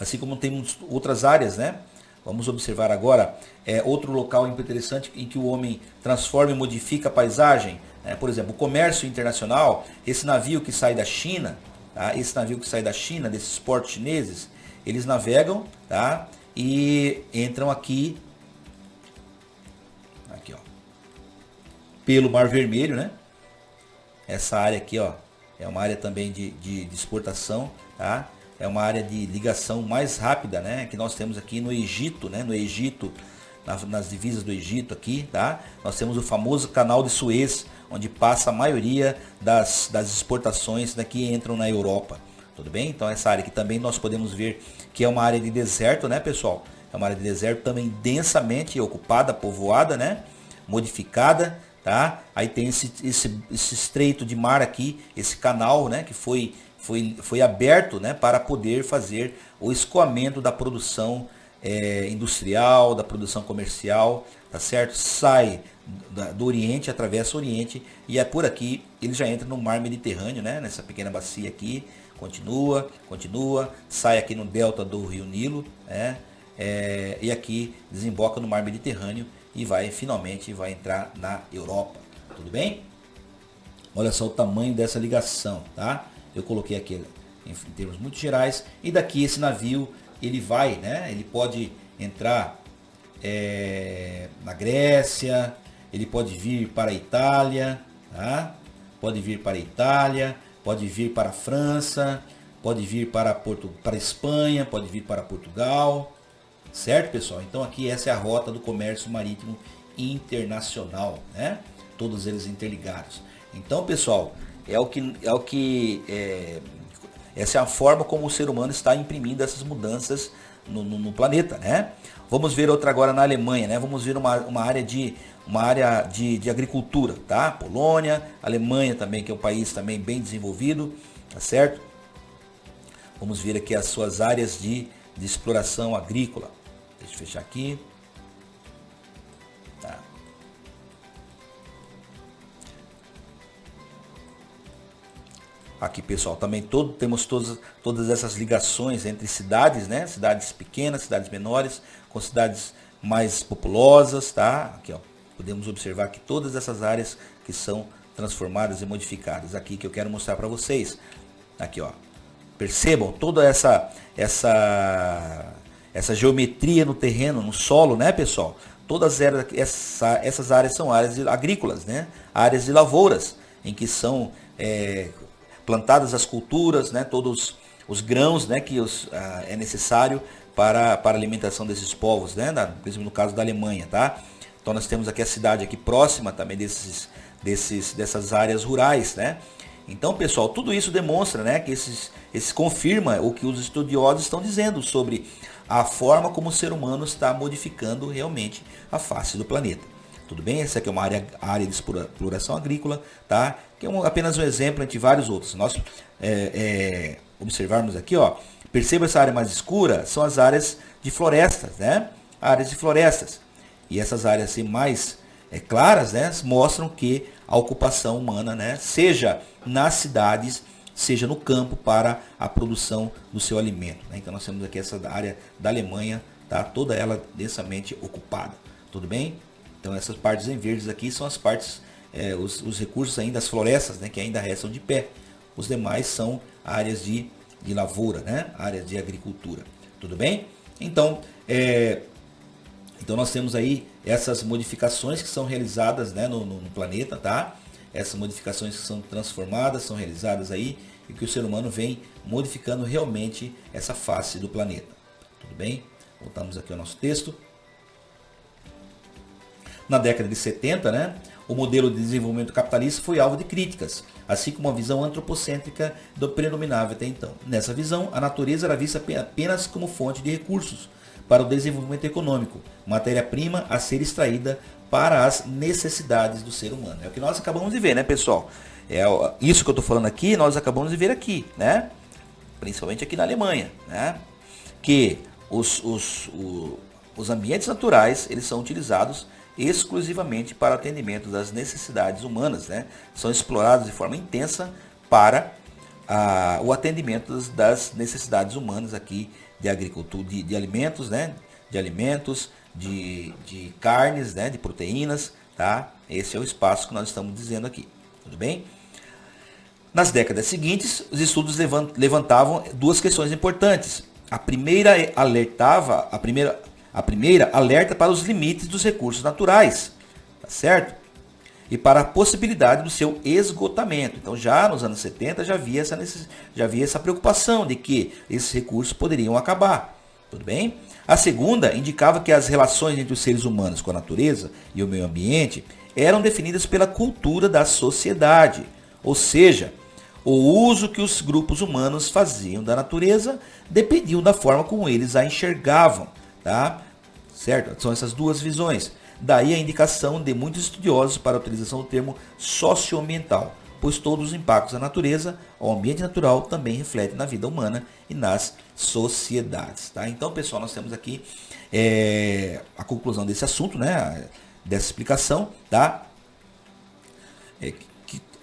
assim como temos outras áreas, né? Vamos observar agora outro local interessante em que o homem transforma e modifica a paisagem. Por exemplo, o comércio internacional, esse navio que sai da China, tá? Esse navio que sai da China, desses portos chineses, eles navegam, tá? E entram aqui, ó, pelo Mar Vermelho, né? Essa área aqui, ó, é uma área também de exportação, tá? É uma área de ligação mais rápida, né? Que nós temos aqui no Egito, né? No Egito, nas divisas do Egito aqui, tá? Nós temos o famoso Canal de Suez, onde passa a maioria das exportações que entram na Europa. Tudo bem? Então essa área aqui também nós podemos ver que é uma área de deserto, né, pessoal? É uma área de deserto também densamente ocupada, povoada, né? Modificada, tá? Aí tem esse estreito de mar aqui, esse canal, né? Que foi aberto, né, para poder fazer o escoamento da produção industrial, da produção comercial, tá certo? Sai do Oriente, atravessa o Oriente e é por aqui ele já entra no mar Mediterrâneo, né? Nessa pequena bacia aqui, continua, sai aqui no delta do Rio Nilo, né? E aqui desemboca no mar Mediterrâneo e finalmente vai entrar na Europa, tudo bem? Olha só o tamanho dessa ligação, tá? Eu coloquei aqui em termos muito gerais. E daqui esse navio, ele vai, né? Ele pode entrar na Grécia, ele pode vir para a Itália, tá? Pode vir para a Itália, pode vir para a França, pode vir para a Espanha, pode vir para Portugal, certo, pessoal? Então aqui essa é a rota do comércio marítimo internacional, né? Todos eles interligados. Então, pessoal, essa é a forma como o ser humano está imprimindo essas mudanças no planeta, né? Vamos ver outra agora na Alemanha, né? Vamos ver uma área de agricultura, tá? Polônia, Alemanha também, que é um país também bem desenvolvido, tá certo? Vamos ver aqui as suas áreas de exploração agrícola. Deixa eu fechar aqui. Tá. Aqui, pessoal, também temos todas essas ligações entre cidades, né? Cidades pequenas, cidades menores, com cidades mais populosas, tá? Aqui, ó, podemos observar que todas essas áreas que são transformadas e modificadas. Aqui que eu quero mostrar para vocês. Aqui, ó. Percebam toda essa geometria no terreno, no solo, né, pessoal? Todas essas áreas são áreas agrícolas, né? Áreas de lavouras, em que são plantadas as culturas, né, todos os grãos, né, que é necessário para a alimentação desses povos, né, no caso da Alemanha, tá? Então nós temos aqui a cidade aqui próxima também dessas áreas rurais, né? Então, pessoal, tudo isso demonstra, né, que esse confirma o que os estudiosos estão dizendo sobre a forma como o ser humano está modificando realmente a face do planeta. Tudo bem? Essa aqui é uma área de exploração agrícola, tá? Que é apenas um exemplo entre vários outros. Se nós observarmos aqui, ó, perceba essa área mais escura, são as áreas de florestas, né? Áreas de florestas. E essas áreas assim, mais claras, né, mostram que a ocupação humana, né, seja nas cidades, seja no campo para a produção do seu alimento, né? Então nós temos aqui essa área da Alemanha, tá? Toda ela densamente ocupada. Tudo bem? Então essas partes em verdes aqui são as partes, os recursos ainda, as florestas, né, que ainda restam de pé. Os demais são áreas de lavoura, né, áreas de agricultura. Tudo bem? Então nós temos aí essas modificações que são realizadas, né, no planeta, tá? Essas modificações que são transformadas, são realizadas aí e que o ser humano vem modificando realmente essa face do planeta. Tudo bem? Voltamos aqui ao nosso texto. Na década de 70, né, o modelo de desenvolvimento capitalista foi alvo de críticas, assim como a visão antropocêntrica predominava até então. Nessa visão, a natureza era vista apenas como fonte de recursos para o desenvolvimento econômico, matéria-prima a ser extraída para as necessidades do ser humano. É o que nós acabamos de ver, né, pessoal? Isso que eu estou falando aqui, nós acabamos de ver aqui, né? Principalmente aqui na Alemanha, né? Que os ambientes naturais, eles são utilizados exclusivamente para atendimento das necessidades humanas, né? São explorados de forma intensa para o atendimento das necessidades humanas aqui de agricultura, de alimentos, né? De alimentos, de carnes, né? De proteínas, tá? Esse é o espaço que nós estamos dizendo aqui, tudo bem? Nas décadas seguintes, os estudos levantavam duas questões importantes. A primeira alerta para os limites dos recursos naturais, tá certo? E para a possibilidade do seu esgotamento. Então, já nos anos 70 já havia essa preocupação de que esses recursos poderiam acabar, tudo bem? A segunda indicava que as relações entre os seres humanos com a natureza e o meio ambiente eram definidas pela cultura da sociedade, ou seja, o uso que os grupos humanos faziam da natureza dependiam da forma como eles a enxergavam, tá? Certo? São essas duas visões. Daí a indicação de muitos estudiosos para a utilização do termo socioambiental, pois todos os impactos da natureza ao ambiente natural também refletem na vida humana e nas sociedades, tá? Então, pessoal, nós temos aqui a conclusão desse assunto, né? Dessa explicação, tá?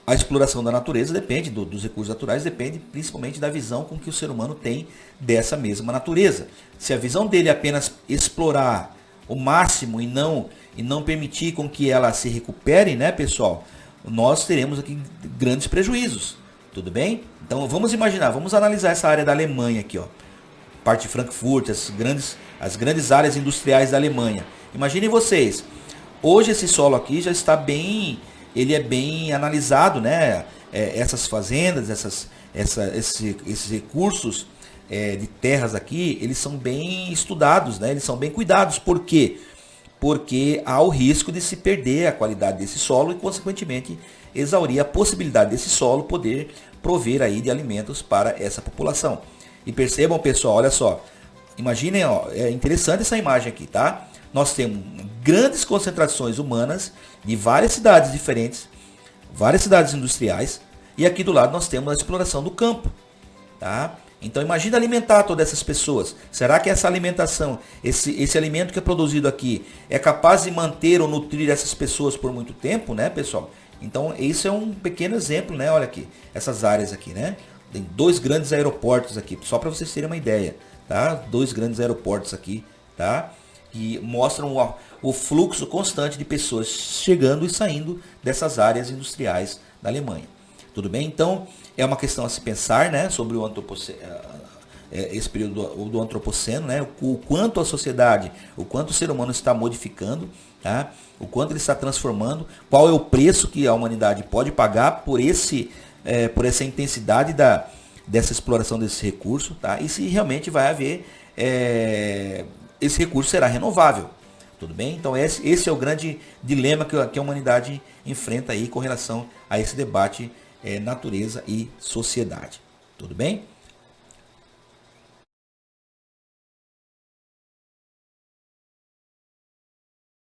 A exploração da natureza depende, dos recursos naturais, depende principalmente da visão com que o ser humano tem dessa mesma natureza. Se a visão dele é apenas explorar o máximo e não permitir com que ela se recupere, né, pessoal, nós teremos aqui grandes prejuízos, tudo bem? Então vamos imaginar, vamos analisar essa área da Alemanha aqui, ó, parte de Frankfurt, as grandes áreas industriais da Alemanha. Imaginem vocês, hoje esse solo aqui já está ele é bem analisado, né? Essas fazendas, esses recursos de terras aqui, eles são bem estudados, né? Eles são bem cuidados. Por quê? Porque há o risco de se perder a qualidade desse solo e, consequentemente, exaurir a possibilidade desse solo poder prover aí de alimentos para essa população. E percebam, pessoal, olha só, imaginem, ó, é interessante essa imagem aqui, tá? Nós temos grandes concentrações humanas de várias cidades diferentes, várias cidades industriais, e aqui do lado nós temos a exploração do campo, tá? Então imagina alimentar todas essas pessoas. Será que essa alimentação, esse alimento que é produzido aqui, é capaz de manter ou nutrir essas pessoas por muito tempo, né, pessoal? Então isso é um pequeno exemplo, né? Olha aqui, essas áreas aqui, né? Tem dois grandes aeroportos aqui, só para vocês terem uma ideia, tá? Dois grandes aeroportos aqui, tá? Que mostram o fluxo constante de pessoas chegando e saindo dessas áreas industriais da Alemanha. Tudo bem? Então, é uma questão a se pensar, né, sobre esse período do antropoceno, né, o quanto a sociedade, o quanto o ser humano está modificando, tá, o quanto ele está transformando, qual é o preço que a humanidade pode pagar por essa intensidade dessa exploração desse recurso, tá, e se realmente vai haver esse recurso será renovável, tudo bem? Então esse é o grande dilema que a humanidade enfrenta aí com relação a esse debate natureza e sociedade, tudo bem?